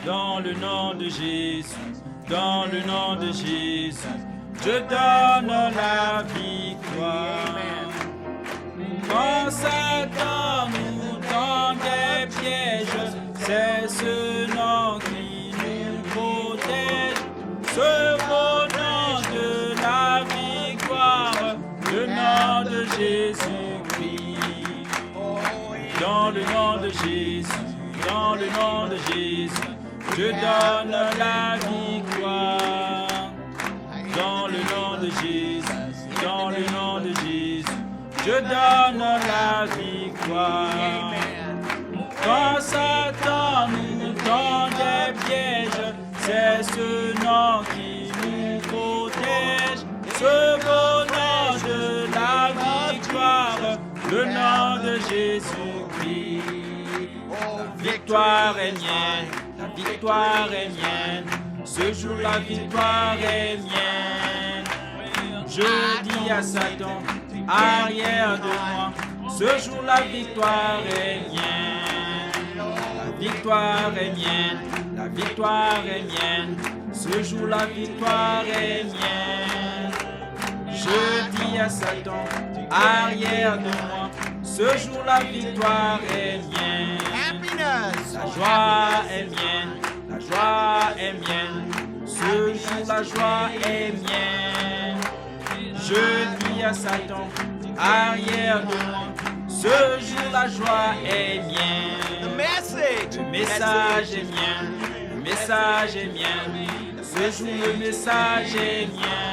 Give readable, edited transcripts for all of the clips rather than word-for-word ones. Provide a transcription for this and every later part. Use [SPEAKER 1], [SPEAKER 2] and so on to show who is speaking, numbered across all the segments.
[SPEAKER 1] dans le nom de Jésus, dans le nom de Jésus, je donne la victoire. Quand Satan nous tend des pièges, c'est ce nom qui nous protège, ce beau nom de la victoire, le nom de Jésus-Christ. Dans le nom de Jésus, dans le nom de Jésus, je donne la victoire. Dans le nom de Jésus, dans le nom de Jésus, je donne la victoire. Quand Satan nous tend des pièges, c'est ce nom qui nous protège, ce beau nom de la victoire, le nom de Jésus-Christ. La victoire est mienne, la victoire est mienne, ce jour la victoire est mienne. Je dis à Satan, arrière de moi, ce jour la victoire est mienne. La victoire est mienne, la victoire est mienne, ce jour la victoire est mienne. Je dis à Satan, arrière de moi, ce jour la victoire est mienne. La joie est mienne, la joie est mienne, ce jour la joie est mienne. Je dis à Satan, arrière de moi, ce jour la joie est mienne. Le message est mien, le message est mien, ce jour le message est mien.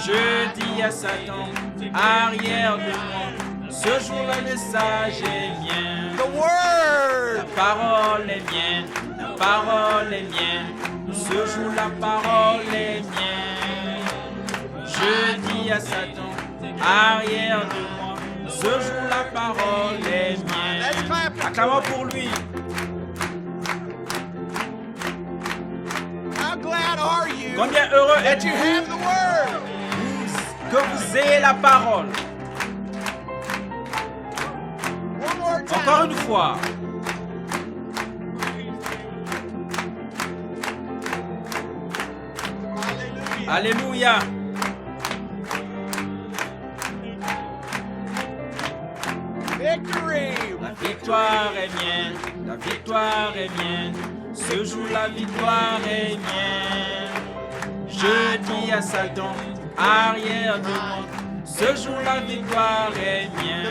[SPEAKER 1] Je dis à Satan, arrière de moi, ce jour le message est mien. La parole est mienne, la parole est mienne, ce jour la parole est mienne. Je dis à Satan, arrière de moi, ce jour la parole est mienne. Acclamons pour lui. Combien heureux êtes-vous que vous ayez la parole. Encore une fois. Alléluia. La victoire est mienne, la victoire est mienne, ce jour la victoire est mienne. Je dis à Satan, arrière de moi, ce jour la victoire est mienne.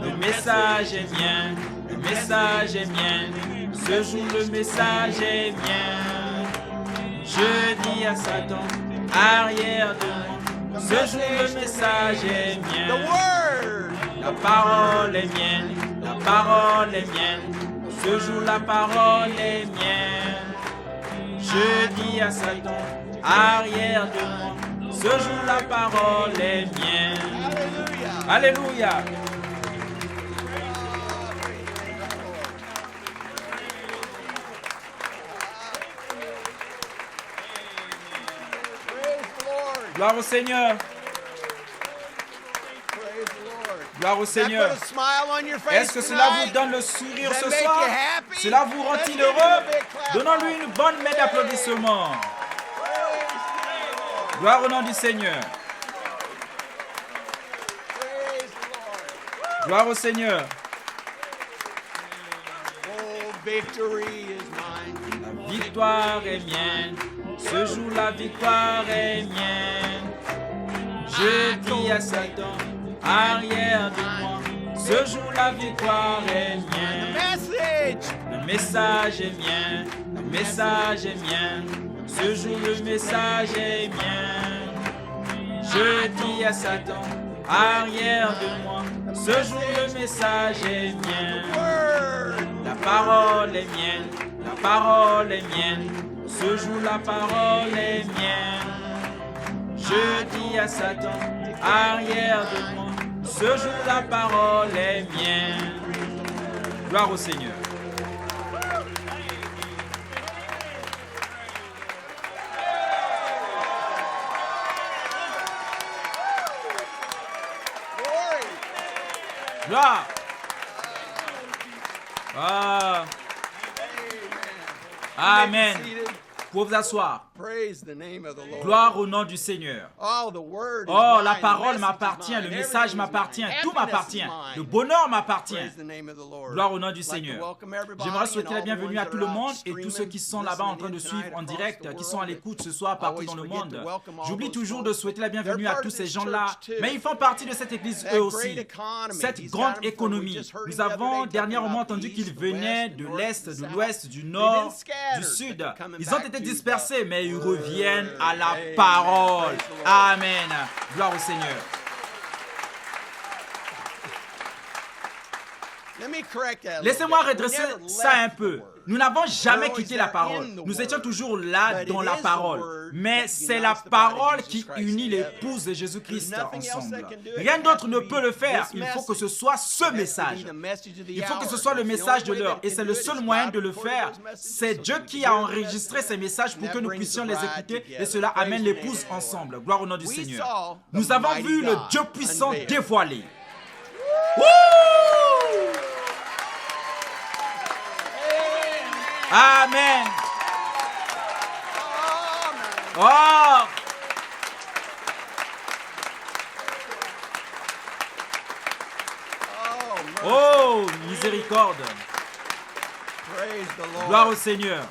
[SPEAKER 1] Le message est mien, le message est mien, ce jour le message est mien. Je dis à Satan, arrière de moi, ce jour le message est mien. La parole est mienne, la parole est mienne, ce jour la parole est mienne. Je dis à Satan, arrière de moi, ce jour la parole est mienne. Alléluia. Gloire au Seigneur. Gloire au Seigneur. Est-ce que cela vous donne le sourire ce soir? Cela vous rend-il heureux? Donnons-lui une bonne main d'applaudissement. Gloire au nom du Seigneur. Gloire au Seigneur. La victoire est mienne. Ce jour la victoire est mienne. Je dis à Satan, arrière de moi, ce jour la victoire est mienne. Le message est mien, le message est mien, ce jour le message est mien. Je dis à Satan, arrière de moi, ce jour le message est mien. La parole est mienne, la parole est mienne, ce jour la parole est mienne. Je dis à Satan, arrière de moi, ce jour la parole est mienne. Gloire au Seigneur. Gloire. Ah. Amen. Pour vous asseoir. Gloire au nom du Seigneur. Oh, la parole m'appartient, le message m'appartient, tout m'appartient. Le bonheur m'appartient. Gloire au nom du Seigneur. J'aimerais souhaiter la bienvenue à tout le monde et tous ceux qui sont là-bas en train de suivre en direct, qui sont à l'écoute ce soir partout dans le monde. J'oublie toujours de souhaiter la bienvenue à tous ces gens-là, mais ils font partie de cette église eux aussi. Cette grande économie. Nous avons dernièrement entendu qu'ils venaient de l'Est, de l'Ouest, du Nord, du Sud. Ils ont été dispersés, mais ils reviennent à la parole. Amen. Gloire au Seigneur. Laissez-moi redresser ça un peu. Nous n'avons jamais quitté la parole. Nous étions toujours là dans la parole. Mais c'est la parole qui unit l'épouse de Jésus-Christ ensemble. Rien d'autre ne peut le faire. Il faut que ce soit ce message. Il faut que ce soit le message de l'heure. Et c'est le seul moyen de le faire. C'est Dieu qui a enregistré ces messages pour que nous puissions les écouter. Et cela amène l'épouse ensemble. Gloire au nom du Seigneur. Nous avons vu le Dieu puissant dévoilé. Wouh! Amen. Oh. Oh, miséricorde. Gloire au Seigneur.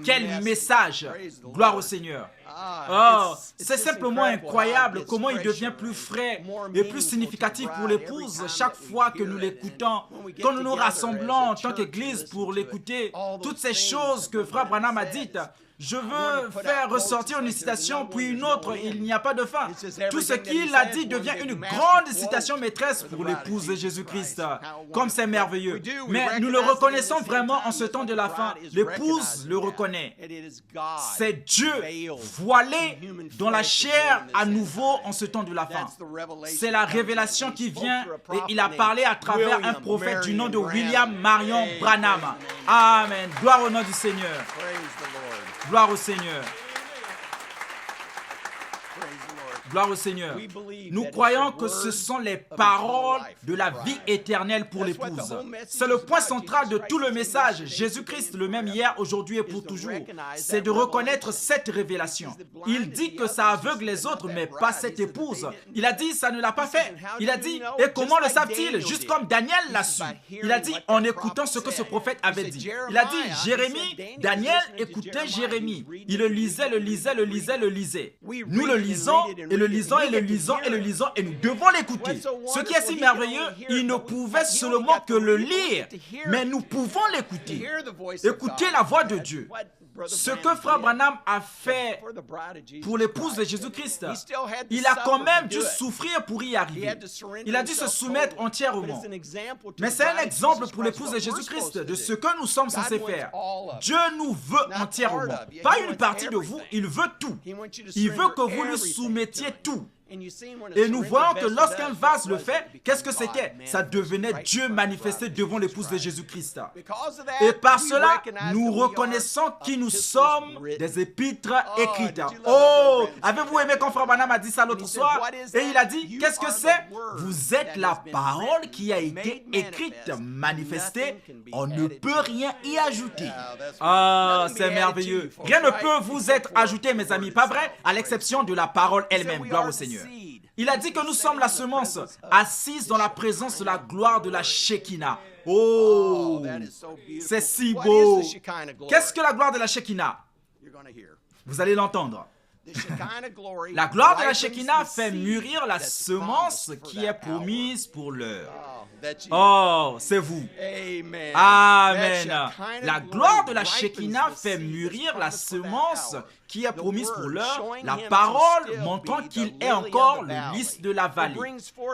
[SPEAKER 1] Quel message. Gloire au Seigneur. Oh, c'est simplement incroyable comment il devient plus frais et plus significatif pour l'épouse chaque fois que nous l'écoutons. Quand nous nous rassemblons en tant qu'Église pour l'écouter, toutes ces choses que Frère Branham a dites, je veux faire ressortir une citation puis une autre, il n'y a pas de fin. Tout ce qu'il a dit devient une grande citation maîtresse pour l'épouse de Jésus-Christ. Comme c'est merveilleux. Mais nous le reconnaissons vraiment en ce temps de la fin. L'épouse le reconnaît. C'est Dieu voilé dans la chair à nouveau en ce temps de la fin. C'est la révélation qui vient et il a parlé à travers un prophète du nom de William Marion Branham. Amen. Gloire au nom du Seigneur. Gloire au Seigneur. Gloire au Seigneur. Nous croyons que ce sont les paroles de la vie éternelle pour l'épouse. C'est le point central de tout le message. Jésus-Christ, le même hier, aujourd'hui et pour toujours. C'est de reconnaître cette révélation. Il dit que ça aveugle les autres, mais pas cette épouse. Il a dit, ça ne l'a pas fait. Il a dit, et comment le savent-ils? Juste comme Daniel l'a su. Il a dit, en écoutant ce que ce prophète avait dit. Il a dit, Jérémie, Daniel écoutait Jérémie. Il le lisait, le lisait, le lisait, le lisait. Nous le lisons, et le lisons, et le lisons, et le lisons, et nous devons l'écouter. Ce qui est si merveilleux, il ne pouvait seulement que le lire, mais nous pouvons l'écouter. Écouter la voix de Dieu. Ce que Frère Branham a fait pour l'épouse de Jésus-Christ, il a quand même dû souffrir pour y arriver. Il a dû se soumettre entièrement. Mais c'est un exemple pour l'épouse de Jésus-Christ de ce que nous sommes censés faire. Dieu nous veut entièrement. Pas une partie de vous, il veut tout. Il veut que vous lui soumettiez tout. Et nous voyons que lorsqu'un vase le fait, qu'est-ce que c'était? Ça devenait Dieu manifesté devant l'épouse de Jésus-Christ. Et par cela, nous reconnaissons qui nous sommes, des épîtres écrites. Oh, avez-vous aimé quand Frère Branham a dit ça l'autre soir? Et il a dit, qu'est-ce que c'est? Vous êtes la parole qui a été écrite, manifestée. On ne peut rien y ajouter. Ah, c'est merveilleux. Rien ne peut vous être ajouté, mes amis, pas vrai? À l'exception de la parole elle-même. Gloire au Seigneur. Il a dit que nous sommes la semence, assise dans la présence de la gloire de la Shekinah. Oh, c'est si beau. Qu'est-ce que la gloire de la Shekinah? Vous allez l'entendre. La gloire de la Shekinah fait mûrir la semence qui est promise pour l'heure. Oh, c'est vous. Amen. La gloire de la Shekinah fait mûrir la semence qui est promise pour l'heure, la parole montrant qu'il est encore le lys de la vallée.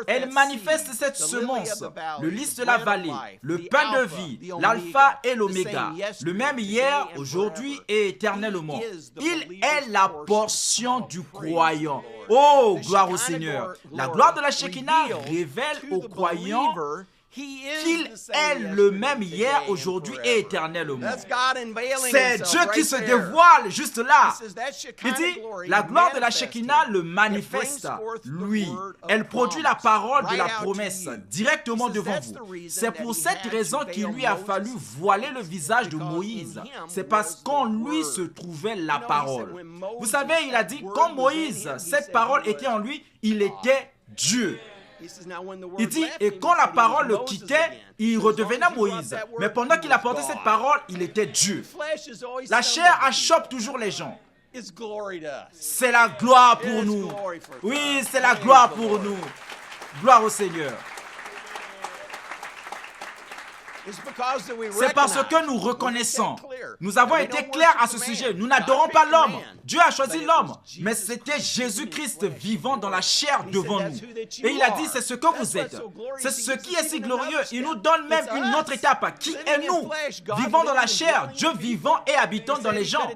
[SPEAKER 1] Elle manifeste cette semence, le lys de la vallée, le pain de vie, l'alpha et l'oméga, le même hier, aujourd'hui et éternellement. Il est la portion du croyant. Oh, gloire au Seigneur. La gloire de la Shekinah révèle aux croyants qu'il est le même hier, aujourd'hui et éternellement. C'est Dieu qui se dévoile juste là. Il dit, la gloire de la Shekinah le manifeste, lui. Elle produit la parole de la promesse directement devant vous. C'est pour cette raison qu'il lui a fallu voiler le visage de Moïse. C'est parce qu'en lui se trouvait la parole. Vous savez, il a dit, quand Moïse, cette parole était en lui, il était Dieu. Il dit, et quand la parole le quittait, il redevenait Moïse. Mais pendant qu'il apportait cette parole, il était Dieu. La chair achoppe toujours les gens. C'est la gloire pour nous. Oui, c'est la gloire pour nous. Gloire au Seigneur. C'est parce que nous reconnaissons. Nous avons été clairs à ce sujet. Nous n'adorons pas l'homme. Dieu a choisi l'homme. Mais c'était Jésus-Christ vivant dans la chair devant nous. Et il a dit, c'est ce que vous êtes. C'est ce qui est si glorieux. Il nous donne même une autre étape. Qui est nous? Vivant dans la chair, Dieu vivant et habitant dans les gens.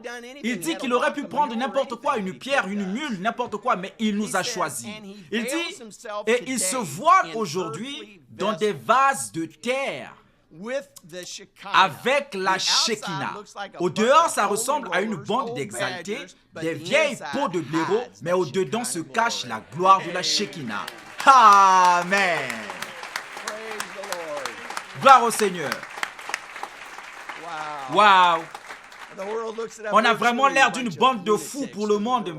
[SPEAKER 1] Il dit qu'il aurait pu prendre n'importe quoi, une pierre, une mule, n'importe quoi, mais il nous a choisis. Il dit, et il se voile aujourd'hui dans des vases de terre. Avec la Shekinah. Au dehors, ça ressemble à une bande d'exaltés, des vieilles peaux de blaireau, mais au dedans se cache la gloire de la Shekinah. Amen. Gloire au Seigneur. Wow. On a vraiment l'air d'une bande de fous pour le monde.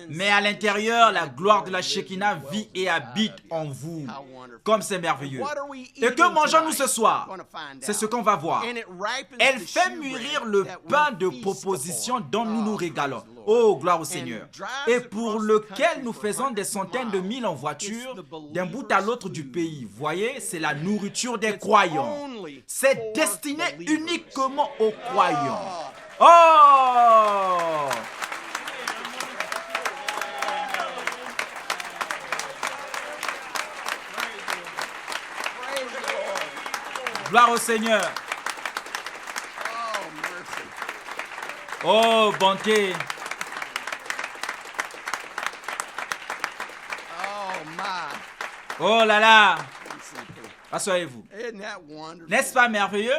[SPEAKER 1] Mais à l'intérieur, la gloire de la Shekinah vit et habite en vous. Comme c'est merveilleux. Et que mangeons-nous ce soir? C'est ce qu'on va voir. Elle fait mûrir le pain de proposition dont nous nous régalons. Oh, gloire au Seigneur. Et pour lequel nous faisons des centaines de milles en voiture, d'un bout à l'autre du pays. Voyez, c'est la nourriture des croyants. C'est destiné uniquement aux croyants. Oh! Gloire au Seigneur. Oh, bonté. Oh là là. Asseyez-vous. N'est-ce pas merveilleux?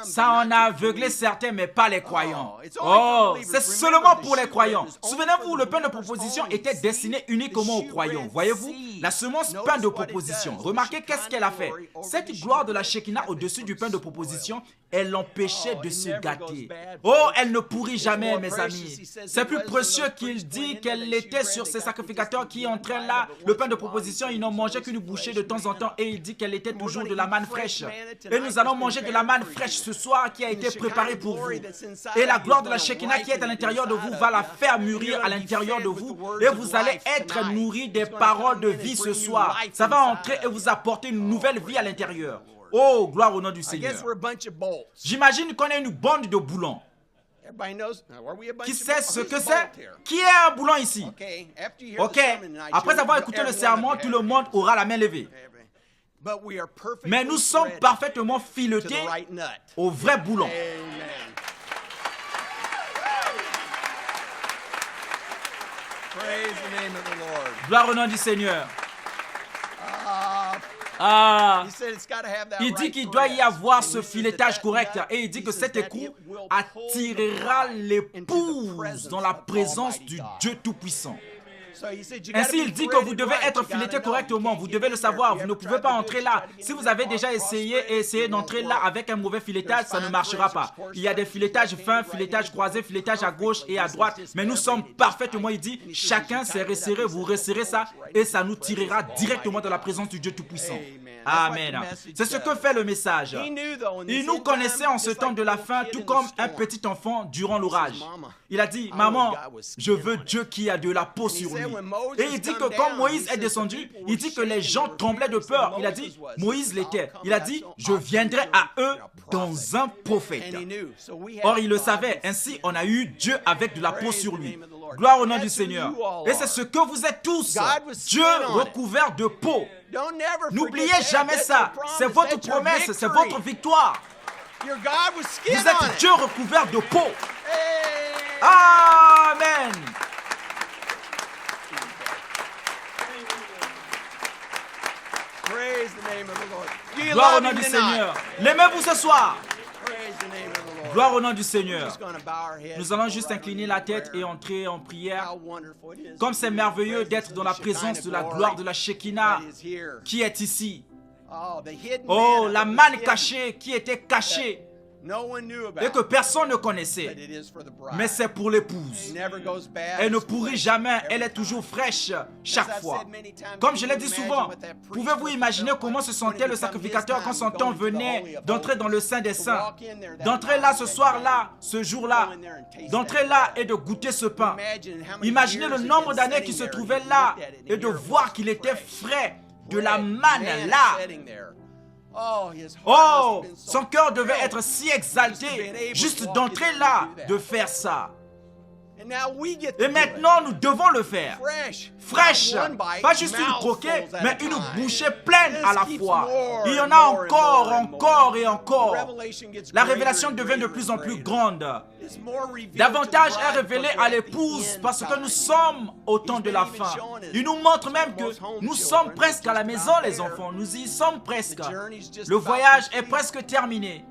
[SPEAKER 1] Ça en a aveuglé certains, mais pas les croyants. Oh, c'est seulement pour les croyants. Souvenez-vous, le pain de proposition était destiné uniquement aux croyants. Voyez-vous, la semence pain de proposition. Remarquez qu'est-ce qu'elle a fait. Cette gloire de la Shekinah au-dessus du pain de proposition, elle l'empêchait de se gâter. Oh, elle ne pourrit jamais, mes amis. C'est plus précieux qu'il dit qu'elle était sur ces sacrificateurs qui entraient là. Le pain de proposition, ils n'ont mangé qu'une bouchée de temps en temps et il dit qu'elle était toujours de la manne fraîche. Et nous allons manger de la manne fraîche ce soir qui a été préparée pour vous. Et la gloire de la Shekinah qui est à l'intérieur de vous va la faire mûrir à l'intérieur de vous. Et vous allez être nourris des paroles de vie ce soir. Ça va entrer et vous apporter une nouvelle vie à l'intérieur. Oh, gloire au nom du Seigneur. J'imagine qu'on est une bande de boulons. Qui sait ce que c'est? Qui est un boulon ici? Ok, après avoir écouté le sermon, tout le monde aura la main levée. Mais nous sommes parfaitement filetés au vrai boulon. Gloire au nom du Seigneur. Il dit qu'il doit y avoir ce filetage correct et il dit que cet écrou attirera l'épouse dans la présence du Dieu Tout-Puissant. Ainsi, il dit que vous devez être fileté correctement. Vous devez le savoir. Vous ne pouvez pas entrer là. Si vous avez déjà essayé d'entrer là avec un mauvais filetage, ça ne marchera pas. Il y a des filetages fins, filetages croisés, filetages à gauche et à droite. Mais nous sommes parfaitement, il dit, chacun s'est resserré, vous resserrez ça et ça nous tirera directement dans la présence du Dieu Tout-Puissant. Amen. C'est ce que fait le message. Il nous connaissait en ce temps de la fin, tout comme un petit enfant durant l'orage. Il a dit, maman, je veux Dieu qui a de la peau sur lui. Et il dit que quand Moïse est descendu, il dit que les gens tremblaient de peur. Il a dit, Moïse l'était. Il a dit, je viendrai à eux dans un prophète. Or, il le savait. Ainsi, on a eu Dieu avec de la peau sur lui. Gloire au nom du Seigneur. Et c'est ce que vous êtes tous. Dieu recouvert de peau. N'oubliez jamais ça. C'est votre promesse, c'est votre victoire. Vous êtes Dieu recouvert de peau. Amen.
[SPEAKER 2] Praise the name of the Lord.
[SPEAKER 1] Gloire au
[SPEAKER 2] love
[SPEAKER 1] nom
[SPEAKER 2] him
[SPEAKER 1] du
[SPEAKER 2] tonight?
[SPEAKER 1] Seigneur. L'aimez-vous ce soir?
[SPEAKER 2] Praise the name of the Lord.
[SPEAKER 1] Gloire au nom du
[SPEAKER 2] We're
[SPEAKER 1] Seigneur.
[SPEAKER 2] just gonna bow our heads
[SPEAKER 1] Nous allons
[SPEAKER 2] and
[SPEAKER 1] juste
[SPEAKER 2] go right
[SPEAKER 1] incliner
[SPEAKER 2] on
[SPEAKER 1] la
[SPEAKER 2] into
[SPEAKER 1] tête
[SPEAKER 2] prayer.
[SPEAKER 1] et entrer en prière.
[SPEAKER 2] How wonderful it is
[SPEAKER 1] Comme
[SPEAKER 2] to
[SPEAKER 1] c'est
[SPEAKER 2] be in the
[SPEAKER 1] merveilleux
[SPEAKER 2] presence
[SPEAKER 1] d'être
[SPEAKER 2] of
[SPEAKER 1] dans
[SPEAKER 2] the
[SPEAKER 1] la présence de la
[SPEAKER 2] Shekinah
[SPEAKER 1] gloire de
[SPEAKER 2] glory
[SPEAKER 1] la Shekinah
[SPEAKER 2] that is here.
[SPEAKER 1] qui est ici.
[SPEAKER 2] Oh, the hidden
[SPEAKER 1] Oh,
[SPEAKER 2] manna
[SPEAKER 1] la
[SPEAKER 2] that was
[SPEAKER 1] manne
[SPEAKER 2] hidden.
[SPEAKER 1] cachée qui était cachée
[SPEAKER 2] No one knew about
[SPEAKER 1] et que
[SPEAKER 2] it,
[SPEAKER 1] personne ne
[SPEAKER 2] but
[SPEAKER 1] connaissait.
[SPEAKER 2] it is for the bride.
[SPEAKER 1] Mais c'est pour l'épouse.
[SPEAKER 2] It never goes bad.
[SPEAKER 1] Elle ne
[SPEAKER 2] It's
[SPEAKER 1] pourrit
[SPEAKER 2] fresh
[SPEAKER 1] jamais,
[SPEAKER 2] every
[SPEAKER 1] elle est
[SPEAKER 2] time.
[SPEAKER 1] toujours fraîche
[SPEAKER 2] As
[SPEAKER 1] chaque
[SPEAKER 2] I've
[SPEAKER 1] fois.
[SPEAKER 2] said many times,
[SPEAKER 1] Comme je
[SPEAKER 2] can
[SPEAKER 1] l'ai
[SPEAKER 2] you
[SPEAKER 1] dit
[SPEAKER 2] imagine
[SPEAKER 1] souvent,
[SPEAKER 2] what that priest
[SPEAKER 1] pouvez-vous
[SPEAKER 2] must
[SPEAKER 1] imaginer
[SPEAKER 2] have felt
[SPEAKER 1] comment
[SPEAKER 2] like
[SPEAKER 1] se
[SPEAKER 2] when it
[SPEAKER 1] sentait le
[SPEAKER 2] become
[SPEAKER 1] sacrificateur
[SPEAKER 2] his
[SPEAKER 1] quand son
[SPEAKER 2] time to
[SPEAKER 1] temps
[SPEAKER 2] go into the
[SPEAKER 1] venait
[SPEAKER 2] Holy of
[SPEAKER 1] d'entrer dans le
[SPEAKER 2] Holies,
[SPEAKER 1] Saint des
[SPEAKER 2] to
[SPEAKER 1] Saints,
[SPEAKER 2] walk in there that
[SPEAKER 1] d'entrer là
[SPEAKER 2] night,
[SPEAKER 1] ce
[SPEAKER 2] that
[SPEAKER 1] soir-là,
[SPEAKER 2] day,
[SPEAKER 1] ce
[SPEAKER 2] go
[SPEAKER 1] jour-là,
[SPEAKER 2] in there and taste
[SPEAKER 1] d'entrer
[SPEAKER 2] that
[SPEAKER 1] là
[SPEAKER 2] bread.
[SPEAKER 1] et de goûter ce pain.
[SPEAKER 2] Imagine how many
[SPEAKER 1] Imaginez le
[SPEAKER 2] years he'd
[SPEAKER 1] nombre
[SPEAKER 2] been
[SPEAKER 1] d'années
[SPEAKER 2] sitting
[SPEAKER 1] qu'il se
[SPEAKER 2] there,
[SPEAKER 1] trouvait
[SPEAKER 2] he'd
[SPEAKER 1] là
[SPEAKER 2] looked at it, and
[SPEAKER 1] et de
[SPEAKER 2] here it
[SPEAKER 1] voir
[SPEAKER 2] was
[SPEAKER 1] qu'il était
[SPEAKER 2] fresh.
[SPEAKER 1] frais de la
[SPEAKER 2] Bread,
[SPEAKER 1] manne
[SPEAKER 2] manna
[SPEAKER 1] là.
[SPEAKER 2] sitting there. Oh, his heart
[SPEAKER 1] Oh,
[SPEAKER 2] must have been so
[SPEAKER 1] son cœur devait
[SPEAKER 2] thrilled
[SPEAKER 1] être si
[SPEAKER 2] just to be
[SPEAKER 1] exalté
[SPEAKER 2] able
[SPEAKER 1] juste
[SPEAKER 2] to walk in
[SPEAKER 1] d'entrer
[SPEAKER 2] there and
[SPEAKER 1] là,
[SPEAKER 2] do that.
[SPEAKER 1] de faire ça.
[SPEAKER 2] And now we get to
[SPEAKER 1] Et
[SPEAKER 2] do
[SPEAKER 1] maintenant,
[SPEAKER 2] it.
[SPEAKER 1] nous devons le faire.
[SPEAKER 2] Fresh.
[SPEAKER 1] Fraîche,
[SPEAKER 2] Not one bite,
[SPEAKER 1] pas juste une
[SPEAKER 2] mouthfuls
[SPEAKER 1] croquée,
[SPEAKER 2] at
[SPEAKER 1] mais
[SPEAKER 2] a
[SPEAKER 1] une
[SPEAKER 2] time.
[SPEAKER 1] bouchée pleine
[SPEAKER 2] This
[SPEAKER 1] à la
[SPEAKER 2] keeps
[SPEAKER 1] fois.
[SPEAKER 2] more
[SPEAKER 1] Il y en
[SPEAKER 2] and
[SPEAKER 1] a
[SPEAKER 2] more and
[SPEAKER 1] encore,
[SPEAKER 2] more and
[SPEAKER 1] encore
[SPEAKER 2] more.
[SPEAKER 1] et encore.
[SPEAKER 2] Revelation gets
[SPEAKER 1] La
[SPEAKER 2] greater
[SPEAKER 1] révélation
[SPEAKER 2] and
[SPEAKER 1] devient de
[SPEAKER 2] greater
[SPEAKER 1] plus
[SPEAKER 2] and
[SPEAKER 1] en plus
[SPEAKER 2] greater.
[SPEAKER 1] grande.
[SPEAKER 2] It's more revealed
[SPEAKER 1] Davantage
[SPEAKER 2] to the
[SPEAKER 1] est
[SPEAKER 2] bride
[SPEAKER 1] révélé
[SPEAKER 2] because
[SPEAKER 1] à
[SPEAKER 2] we're at the
[SPEAKER 1] l'épouse
[SPEAKER 2] end
[SPEAKER 1] parce que
[SPEAKER 2] time.
[SPEAKER 1] nous sommes au temps de la fin. Il nous montre même que nous sommes presque à la maison, les enfants. Nous y sommes presque. Le voyage est presque terminé.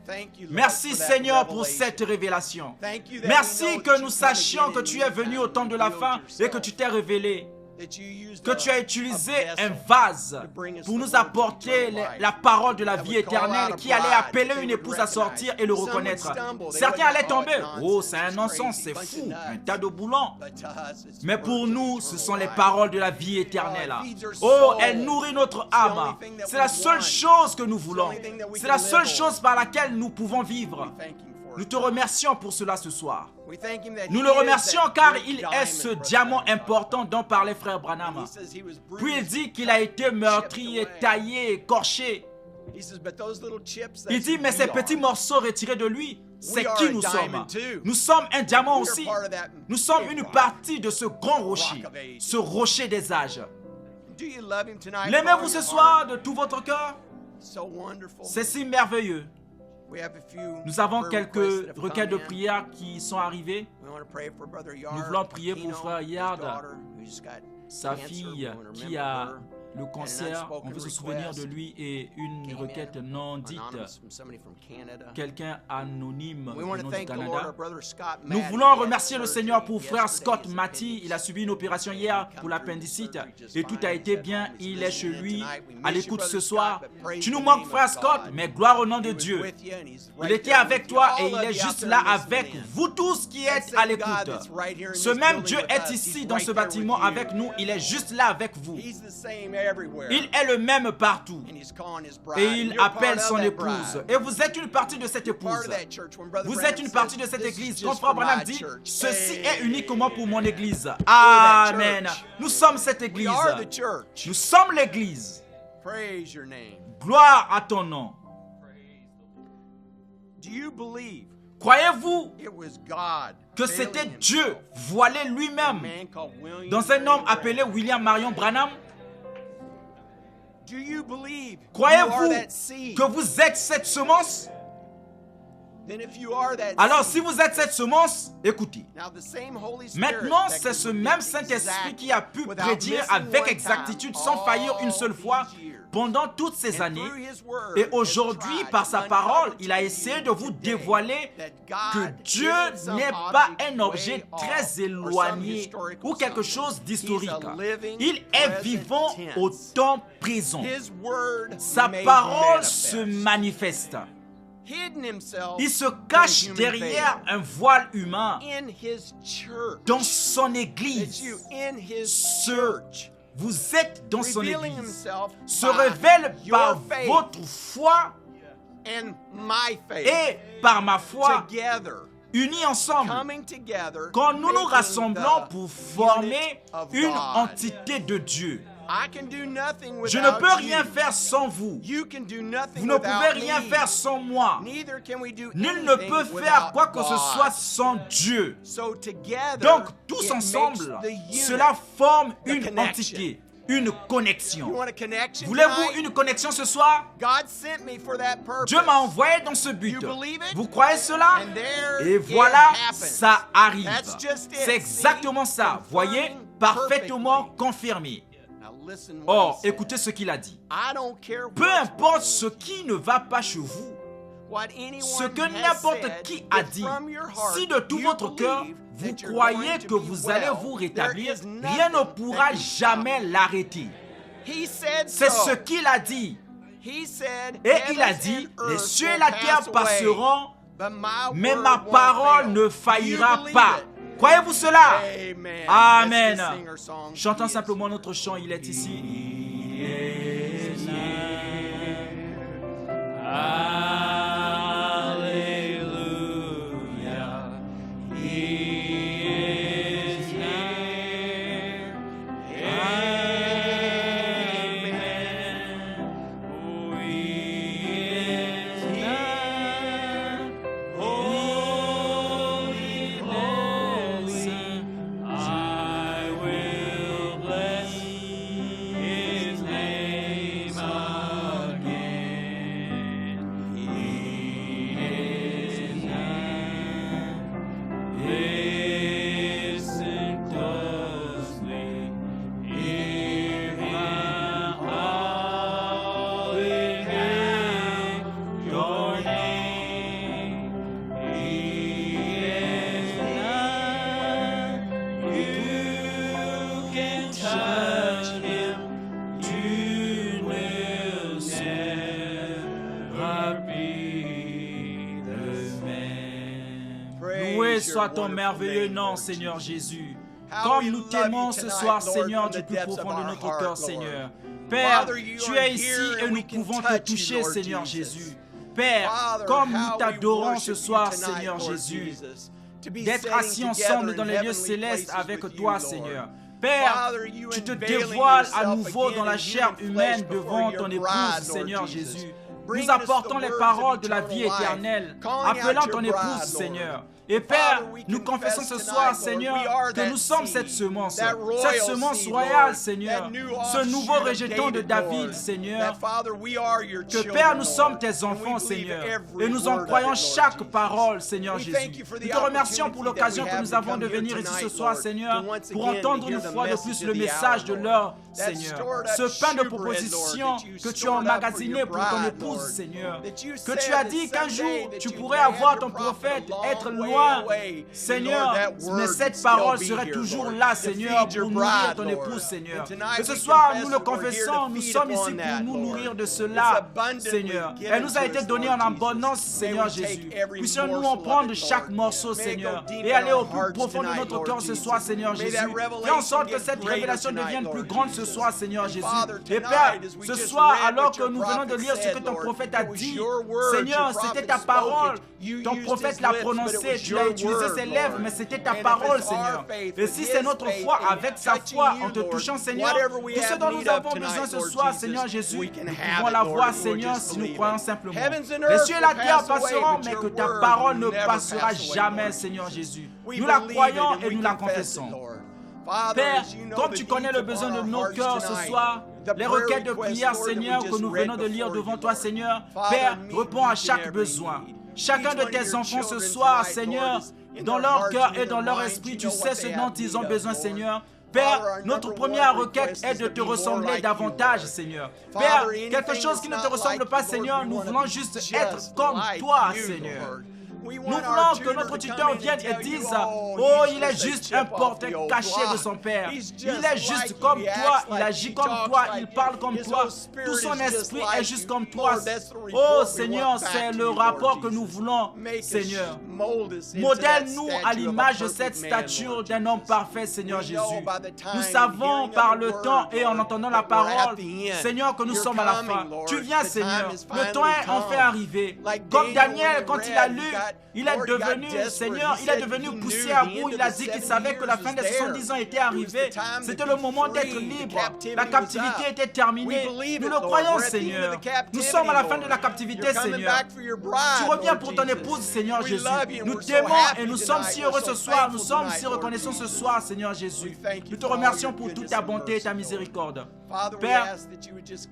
[SPEAKER 2] Thank you, Lord,
[SPEAKER 1] Merci
[SPEAKER 2] for that
[SPEAKER 1] Seigneur pour
[SPEAKER 2] revelation.
[SPEAKER 1] cette révélation.
[SPEAKER 2] Thank you that
[SPEAKER 1] Merci
[SPEAKER 2] we know
[SPEAKER 1] que
[SPEAKER 2] that
[SPEAKER 1] nous
[SPEAKER 2] you
[SPEAKER 1] sachions
[SPEAKER 2] come
[SPEAKER 1] que
[SPEAKER 2] again
[SPEAKER 1] tu
[SPEAKER 2] in
[SPEAKER 1] es venu au
[SPEAKER 2] time
[SPEAKER 1] temps
[SPEAKER 2] and
[SPEAKER 1] de la
[SPEAKER 2] revealed
[SPEAKER 1] fin et que
[SPEAKER 2] yourself,
[SPEAKER 1] tu t'es révélé.
[SPEAKER 2] that you used
[SPEAKER 1] Que tu as
[SPEAKER 2] a
[SPEAKER 1] utilisé
[SPEAKER 2] vessel
[SPEAKER 1] un vase
[SPEAKER 2] to bring us
[SPEAKER 1] pour
[SPEAKER 2] the
[SPEAKER 1] nous
[SPEAKER 2] word of
[SPEAKER 1] apporter
[SPEAKER 2] eternal life.
[SPEAKER 1] la parole de la
[SPEAKER 2] That
[SPEAKER 1] vie
[SPEAKER 2] would call
[SPEAKER 1] éternelle
[SPEAKER 2] out
[SPEAKER 1] qui
[SPEAKER 2] a
[SPEAKER 1] allait
[SPEAKER 2] bride,
[SPEAKER 1] appeler
[SPEAKER 2] that they
[SPEAKER 1] une
[SPEAKER 2] would
[SPEAKER 1] épouse à sortir et le
[SPEAKER 2] recognize. Some would
[SPEAKER 1] reconnaître.
[SPEAKER 2] stumble, they
[SPEAKER 1] Certains
[SPEAKER 2] would
[SPEAKER 1] allaient
[SPEAKER 2] call it
[SPEAKER 1] tomber.
[SPEAKER 2] nonsense,
[SPEAKER 1] Oh, c'est un
[SPEAKER 2] it's
[SPEAKER 1] non-sens,
[SPEAKER 2] crazy,
[SPEAKER 1] c'est
[SPEAKER 2] bunch of
[SPEAKER 1] fou, un
[SPEAKER 2] nuts.
[SPEAKER 1] tas de boulons.
[SPEAKER 2] But to us, it's
[SPEAKER 1] Mais
[SPEAKER 2] the
[SPEAKER 1] pour
[SPEAKER 2] words of
[SPEAKER 1] nous, ce
[SPEAKER 2] eternal
[SPEAKER 1] sont les
[SPEAKER 2] life.
[SPEAKER 1] paroles de la vie éternelle.
[SPEAKER 2] Oh, it feeds our
[SPEAKER 1] Oh,
[SPEAKER 2] soul.
[SPEAKER 1] elle nourrit notre
[SPEAKER 2] It's the
[SPEAKER 1] âme.
[SPEAKER 2] only thing that
[SPEAKER 1] C'est
[SPEAKER 2] we
[SPEAKER 1] la seule
[SPEAKER 2] want.
[SPEAKER 1] chose que nous voulons.
[SPEAKER 2] only thing that we
[SPEAKER 1] C'est
[SPEAKER 2] can
[SPEAKER 1] la seule
[SPEAKER 2] live on.
[SPEAKER 1] chose par laquelle nous pouvons vivre.
[SPEAKER 2] We thank him for
[SPEAKER 1] Nous
[SPEAKER 2] it.
[SPEAKER 1] te remercions pour cela ce soir.
[SPEAKER 2] We thank him that
[SPEAKER 1] Nous
[SPEAKER 2] he
[SPEAKER 1] le
[SPEAKER 2] is
[SPEAKER 1] remercions
[SPEAKER 2] that
[SPEAKER 1] car
[SPEAKER 2] great
[SPEAKER 1] il
[SPEAKER 2] diamond,
[SPEAKER 1] est ce
[SPEAKER 2] Brother
[SPEAKER 1] diamant
[SPEAKER 2] Branham.
[SPEAKER 1] important dont parlait frère Branham.
[SPEAKER 2] He says he was bruised,
[SPEAKER 1] Puis il dit qu'il a été meurtri,
[SPEAKER 2] chipped away.
[SPEAKER 1] taillé, écorché.
[SPEAKER 2] He says, but those little chips,
[SPEAKER 1] Il
[SPEAKER 2] that's
[SPEAKER 1] dit,
[SPEAKER 2] who
[SPEAKER 1] mais
[SPEAKER 2] we
[SPEAKER 1] ces
[SPEAKER 2] are.
[SPEAKER 1] petits morceaux retirés de lui, c'est
[SPEAKER 2] We are
[SPEAKER 1] qui
[SPEAKER 2] a
[SPEAKER 1] nous sommes.
[SPEAKER 2] diamond too.
[SPEAKER 1] Nous sommes un diamant
[SPEAKER 2] We are
[SPEAKER 1] aussi.
[SPEAKER 2] part of that
[SPEAKER 1] Nous sommes
[SPEAKER 2] big
[SPEAKER 1] une
[SPEAKER 2] rock.
[SPEAKER 1] partie de ce grand rocher,
[SPEAKER 2] rock of ages.
[SPEAKER 1] ce rocher des âges.
[SPEAKER 2] Do you love him tonight with all
[SPEAKER 1] L'aimez-vous ce
[SPEAKER 2] your
[SPEAKER 1] soir
[SPEAKER 2] heart?
[SPEAKER 1] de tout votre cœur?
[SPEAKER 2] So wonderful.
[SPEAKER 1] C'est si merveilleux.
[SPEAKER 2] We have a few
[SPEAKER 1] Nous avons
[SPEAKER 2] prayer requests that
[SPEAKER 1] quelques
[SPEAKER 2] have
[SPEAKER 1] requêtes de
[SPEAKER 2] come in.
[SPEAKER 1] prière qui sont arrivées.
[SPEAKER 2] We want to pray for Brother Yard,
[SPEAKER 1] Nous voulons prier
[SPEAKER 2] Keno,
[SPEAKER 1] pour frère
[SPEAKER 2] his
[SPEAKER 1] Yard,
[SPEAKER 2] daughter, who's got
[SPEAKER 1] sa
[SPEAKER 2] cancer.
[SPEAKER 1] fille
[SPEAKER 2] We want to
[SPEAKER 1] qui
[SPEAKER 2] remember
[SPEAKER 1] a
[SPEAKER 2] her.
[SPEAKER 1] le cancer. On veut se souvenir de lui et une
[SPEAKER 2] Came
[SPEAKER 1] requête
[SPEAKER 2] in,
[SPEAKER 1] non dite.
[SPEAKER 2] anonymous from somebody from Canada.
[SPEAKER 1] Quelqu'un anonyme
[SPEAKER 2] We want to
[SPEAKER 1] venant du
[SPEAKER 2] thank the Lord,
[SPEAKER 1] Canada.
[SPEAKER 2] our brother Scott
[SPEAKER 1] Nous
[SPEAKER 2] Matty.
[SPEAKER 1] voulons
[SPEAKER 2] He had
[SPEAKER 1] remercier le
[SPEAKER 2] surgery
[SPEAKER 1] Seigneur pour frère
[SPEAKER 2] yesterday.
[SPEAKER 1] Scott
[SPEAKER 2] His
[SPEAKER 1] Matty.
[SPEAKER 2] appendix
[SPEAKER 1] Il a subi une opération hier pour l'appendicite et tout a été bien. Il est chez lui, à l'écoute ce soir. Tu nous manques, frère Scott, mais gloire au nom de Dieu. Il était avec toi et il est juste là avec vous tous qui êtes à l'écoute. Ce même Dieu est ici dans ce bâtiment avec nous. Il est juste là avec vous. Il est le même partout. Et il appelle son épouse. Et vous êtes une partie de cette épouse. Vous êtes une partie de cette église. Quand frère Branham dit, ceci est uniquement pour mon église. Amen. Nous sommes cette église. Nous sommes l'église. Gloire à ton nom. Croyez-vous que c'était Dieu voilé lui-même dans un homme appelé William Marion Branham? Croyez-vous que vous êtes cette semence? Alors si vous êtes cette semence, écoutez. Maintenant, c'est ce même Saint-Esprit qui a pu prédire avec exactitude, sans faillir une seule fois, pendant toutes ces années. Et aujourd'hui, par sa parole, il a essayé de vous dévoiler que Dieu n'est pas un objet très éloigné ou quelque chose d'historique. Il est vivant au temps présent. Sa parole se manifeste. Il se cache derrière un voile humain dans son église. Vous êtes dans son église. Se révèle par votre foi et par ma foi, unis ensemble, quand nous nous rassemblons pour former une entité de Dieu. Je ne peux rien faire sans vous. Vous ne pouvez rien faire sans moi. Nul ne peut faire quoi que ce soit sans Dieu. Donc, tous ensemble, cela forme une entité, une connexion. Voulez-vous une connexion ce soir? Dieu m'a envoyé dans ce but. Vous croyez cela? Et voilà, ça arrive. C'est exactement ça. Voyez, parfaitement confirmé.
[SPEAKER 2] listen what
[SPEAKER 1] Or,
[SPEAKER 2] he said.
[SPEAKER 1] écoutez ce qu'il a dit.
[SPEAKER 2] I don't care
[SPEAKER 1] Peu
[SPEAKER 2] what's
[SPEAKER 1] importe
[SPEAKER 2] wrong
[SPEAKER 1] ce
[SPEAKER 2] with
[SPEAKER 1] qui ne va pas chez vous,
[SPEAKER 2] what anyone
[SPEAKER 1] ce que
[SPEAKER 2] has
[SPEAKER 1] n'importe
[SPEAKER 2] said,
[SPEAKER 1] qui a
[SPEAKER 2] if
[SPEAKER 1] dit,
[SPEAKER 2] from your heart
[SPEAKER 1] si de tout
[SPEAKER 2] you
[SPEAKER 1] votre cœur,
[SPEAKER 2] believe
[SPEAKER 1] vous
[SPEAKER 2] that you're
[SPEAKER 1] croyez
[SPEAKER 2] going
[SPEAKER 1] que
[SPEAKER 2] to be
[SPEAKER 1] vous allez
[SPEAKER 2] well,
[SPEAKER 1] vous
[SPEAKER 2] there
[SPEAKER 1] rétablir,
[SPEAKER 2] is
[SPEAKER 1] rien ne
[SPEAKER 2] nothing
[SPEAKER 1] pourra
[SPEAKER 2] that can stop
[SPEAKER 1] jamais
[SPEAKER 2] you.
[SPEAKER 1] l'arrêter.
[SPEAKER 2] He said
[SPEAKER 1] C'est
[SPEAKER 2] so.
[SPEAKER 1] ce qu'il a dit.
[SPEAKER 2] He said,
[SPEAKER 1] Et il a
[SPEAKER 2] heavens
[SPEAKER 1] dit,
[SPEAKER 2] and
[SPEAKER 1] les
[SPEAKER 2] earth
[SPEAKER 1] cieux et
[SPEAKER 2] will
[SPEAKER 1] la terre
[SPEAKER 2] pass away,
[SPEAKER 1] passeront,
[SPEAKER 2] but my
[SPEAKER 1] mais
[SPEAKER 2] word
[SPEAKER 1] ma
[SPEAKER 2] won't
[SPEAKER 1] parole
[SPEAKER 2] fail.
[SPEAKER 1] ne
[SPEAKER 2] Do you
[SPEAKER 1] faillira
[SPEAKER 2] believe
[SPEAKER 1] pas.
[SPEAKER 2] it?
[SPEAKER 1] Croyez-vous cela?
[SPEAKER 2] Amen.
[SPEAKER 1] Amen.
[SPEAKER 2] Let's just sing our song.
[SPEAKER 1] Chantons
[SPEAKER 2] He is
[SPEAKER 1] simplement notre chant, il est ici. Alléluia. He is near. Amen. Oh, he is near. Holiness, I will bless his name again. He is near. Listen closely, hear my calling your name. He is near. You can touch him. You will never be the man. Loué soit ton merveilleux nom, Seigneur Jésus. Comme nous t'aimons ce soir, Seigneur, du plus profond de notre cœur, Seigneur. Père, tu es ici et nous pouvons te toucher, Seigneur Jésus. Père, comme nous t'adorons ce soir, Seigneur Jésus, d'être assis ensemble dans les lieux célestes avec toi, Seigneur. Père, tu te dévoiles à nouveau dans la chair humaine devant ton épouse, Seigneur Jésus. Nous apportons les paroles de la vie éternelle, appelant ton épouse, Seigneur. Et Père, nous confessons ce soir, Seigneur, que nous sommes cette semence royale, Seigneur, ce nouveau rejeton de David, Seigneur, que Père, nous sommes tes enfants, Seigneur, et nous en croyons chaque parole, Seigneur Jésus. Nous te remercions pour l'occasion que nous avons de venir ici ce soir, Seigneur, pour entendre une fois de plus le message de l'heure, Seigneur. Ce pain de proposition que tu as emmagasiné pour ton épouse, Seigneur, que tu as dit qu'un jour tu pourrais avoir ton prophète être loin, Seigneur, mais cette parole serait toujours là, Seigneur, pour nourrir ton épouse, Seigneur. Et ce soir, nous le confessons, nous sommes ici pour nous nourrir de cela, Seigneur. Elle nous a été donnée en abondance, Seigneur Jésus. Puissions-nous en prendre chaque morceau, Seigneur, et aller au plus profond de notre cœur ce soir, Seigneur Jésus. Fais en sorte que cette révélation devienne plus grande ce soir, Seigneur Jésus. Et Père, ce soir, alors que nous venons de lire ce que ton prophète a dit, Seigneur, c'était ta parole. Ton prophète l'a prononcé, tu as utilisé ses lèvres, mais c'était ta parole, Seigneur. Et si c'est notre foi, avec sa foi, en te touchant, Seigneur, tout ce dont nous avons besoin ce soir, Seigneur Jésus, nous pouvons l'avoir, Seigneur, si nous croyons simplement. Les cieux et la terre passeront, mais que ta parole ne passera jamais, Seigneur Jésus. Nous la croyons et nous la confessons. Père, comme tu connais le besoin de nos cœurs ce soir, les requêtes de prière, Seigneur, que nous venons de lire devant toi, Seigneur, Père, réponds à chaque besoin. Chacun de tes enfants ce soir, Seigneur, dans leur cœur et dans leur esprit, tu sais ce dont ils ont besoin, Seigneur. Père, notre première requête est de te ressembler davantage, Seigneur. Père, quelque chose qui ne te ressemble pas, Seigneur, nous voulons juste être comme toi, Seigneur. Nous voulons que notre tuteur vienne et dise, oh, il est juste un portrait caché de son Père. Il est juste comme toi, il agit comme toi, il parle comme toi. Tout son esprit est juste comme toi. Oh Seigneur, c'est le rapport que nous voulons, Seigneur. Modèle-nous à l'image de cette stature d'un homme parfait, Seigneur Jésus. Nous savons par le temps et en entendant la parole, Seigneur, que nous sommes à la fin. Tu viens, Seigneur. Le temps est enfin arrivé. Comme Daniel, quand il a lu, il est devenu, Seigneur, il est devenu poussé à bout. Il a dit qu'il savait que la fin des 70 ans était arrivée. C'était le moment d'être libre. La captivité était terminée. Nous le croyons, Seigneur. Nous sommes à la fin de la captivité, Seigneur. Tu reviens pour ton épouse, Seigneur Jésus. Nous t'aimons et nous sommes si heureux ce soir. Nous sommes si reconnaissants ce soir, Seigneur Jésus. Nous te remercions pour toute ta bonté et ta miséricorde. Père,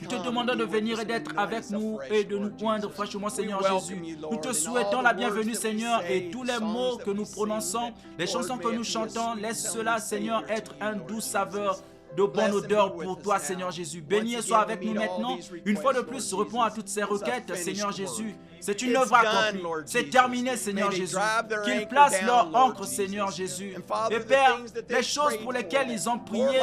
[SPEAKER 1] nous te demandons de venir et d'être avec nous et de nous poindre fraîchement, Seigneur Jésus. Nous te souhaitons la bienvenue, Seigneur, et tous les mots que nous prononçons, les chansons que nous chantons, laisse cela, Seigneur, être un doux saveur de bonne odeur pour toi, Seigneur Jésus. Bénis et sois avec nous maintenant. Une fois de plus, réponds à toutes ces requêtes, Seigneur Jésus. C'est une œuvre accomplie. C'est terminé, Seigneur Jésus. Qu'ils placent leur encre, Seigneur Jésus. Et Père, les choses pour lesquelles ils ont prié,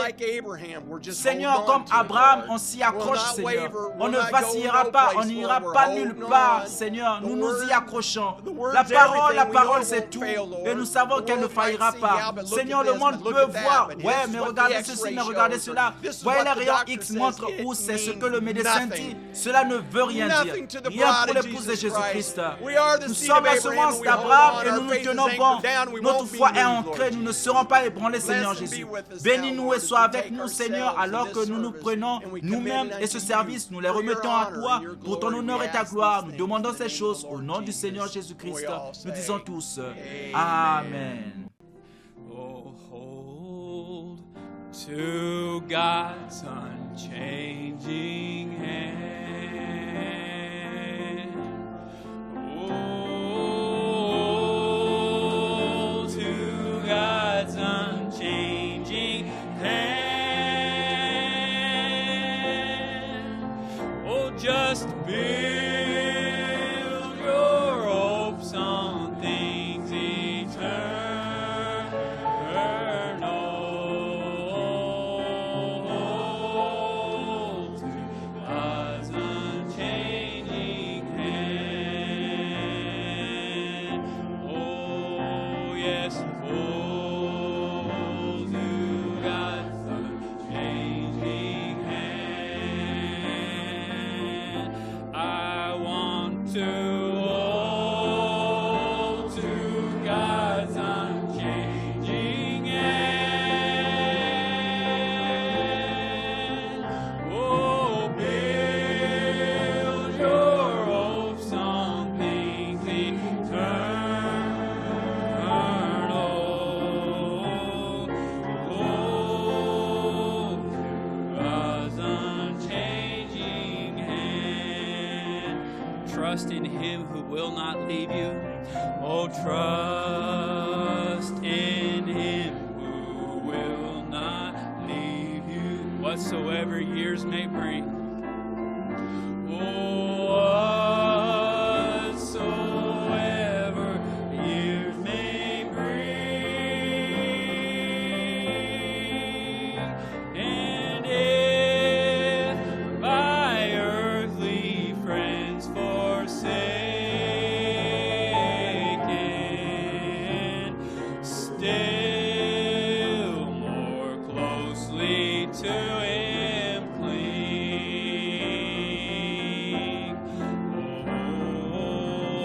[SPEAKER 1] Seigneur, comme Abraham, on s'y accroche, Seigneur. On ne vacillera pas, on n'ira pas nulle part, Seigneur. Nous nous y accrochons. La parole, c'est tout. Et nous savons qu'elle ne faillira pas. Seigneur, le monde peut voir. Ouais, mais regardez ceci, mais regardez cela. Voyez les rayons X montrent où c'est ce que le médecin dit. Cela ne veut rien dire. Rien pour l'épouse de Jésus-Christ. Nous sommes la semence d'Abraham et nous nous tenons bon. Notre foi est ancrée, nous ne serons pas ébranlés, Seigneur Jésus. Bénis-nous et sois avec nous, Seigneur, alors que nous nous prenons nous-mêmes et ce service, nous les remettons à toi pour ton honneur et ta gloire. Nous demandons ces choses au nom du Seigneur Jésus-Christ. Nous disons tous Amen.
[SPEAKER 3] Oh, hold to God's unchanging hand. Oh, to God's unchanging hand. Oh, just build your hopes on things eternal. To God's unchanging hand. Oh, yes, hold to God's unchanging hand. I want to hold to God's unchanging hand. Oh, build your hopes on things eternal. Oh, God's unchanging hand. Trust in Him who will not leave you. Oh, trust in Him who will not leave you. Whatsoever years may bring. Oh, whatsoever years may bring. And if by earthly friends forsaken, still more closely to Him cling.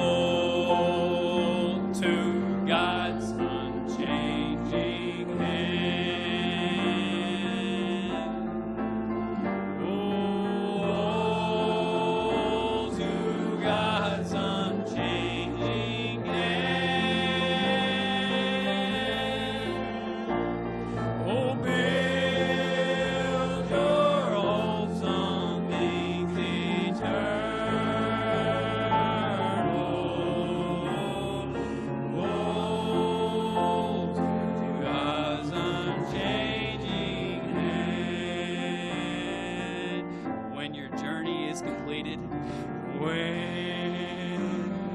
[SPEAKER 3] Oh, to God's unchanging hand. Oh, to God's unchanging hand. Oh, build your hopes on things eternal. Oh, to God's unchanging hand. When your journey is completed, when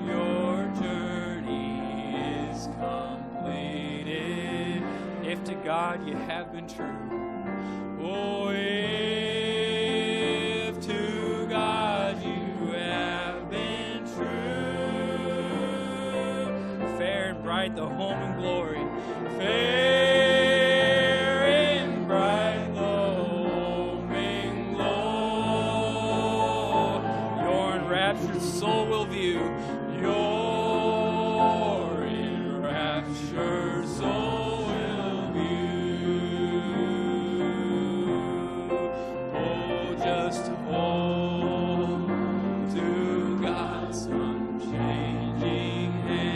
[SPEAKER 3] your journey is completed, if to God you have been true, oh, if to God you have been true, fair and bright the home and glory, fair and bright the home and glory, your enraptured soul will view, your enraptured soul will view. Oh, just hold to God's unchanging hand.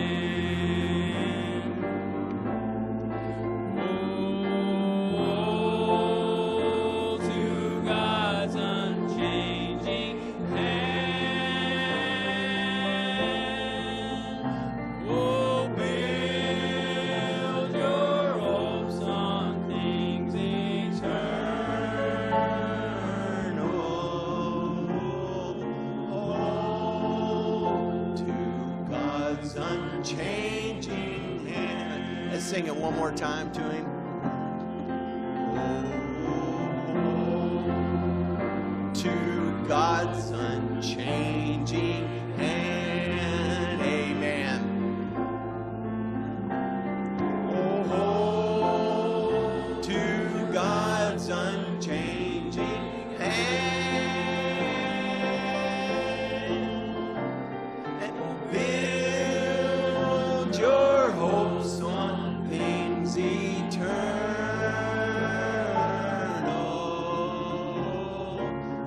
[SPEAKER 2] sing it one more time to him? To God's unchanging hand, amen. Oh, to God's unchanging hand, build your hopes on things eternal.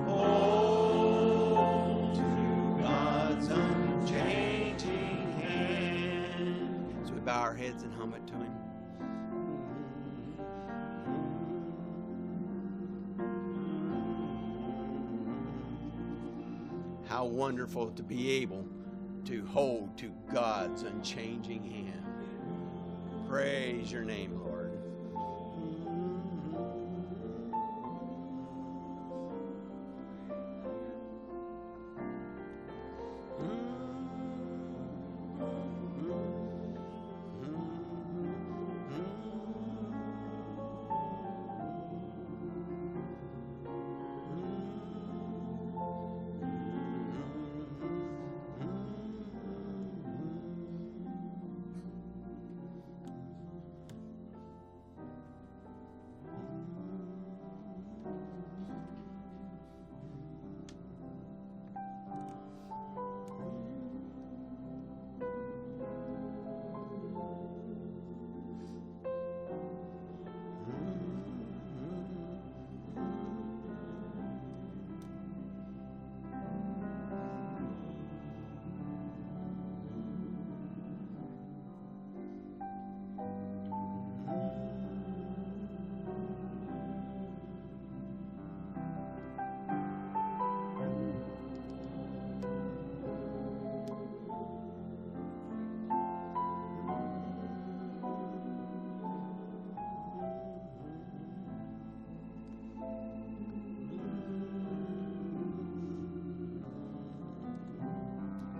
[SPEAKER 2] Oh, to God's unchanging hand. So we bow our heads and hum it to him. How wonderful to be able to hold to God's unchanging hand. Praise your name, Lord.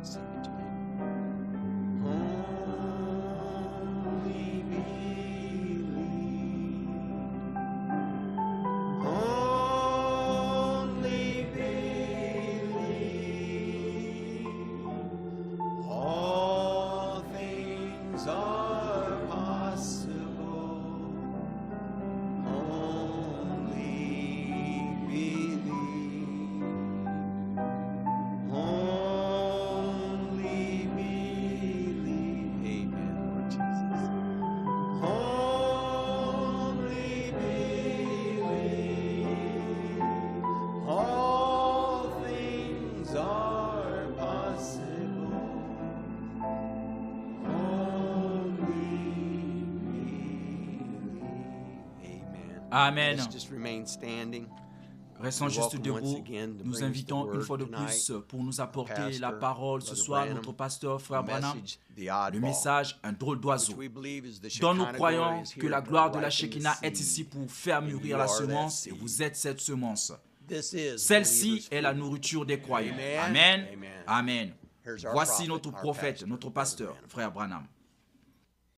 [SPEAKER 2] Sing it to him. Only believe. Only believe. All things are possible. Only believe. Only believe. Amen, Lord Jesus. Only believe. All things are possible. Only believe. Amen.
[SPEAKER 1] Amen.
[SPEAKER 2] Let's just remain standing.
[SPEAKER 1] Restons juste debout. Nous invitons une fois de plus pour nous apporter la parole ce soir notre pasteur, frère Branham, le message, un drôle d'oiseau, dont nous croyons que la gloire de la Shekinah est ici pour faire mûrir la semence et vous êtes cette semence. Celle-ci est la nourriture des croyants. Amen. Amen. Voici notre prophète, notre pasteur, frère Branham.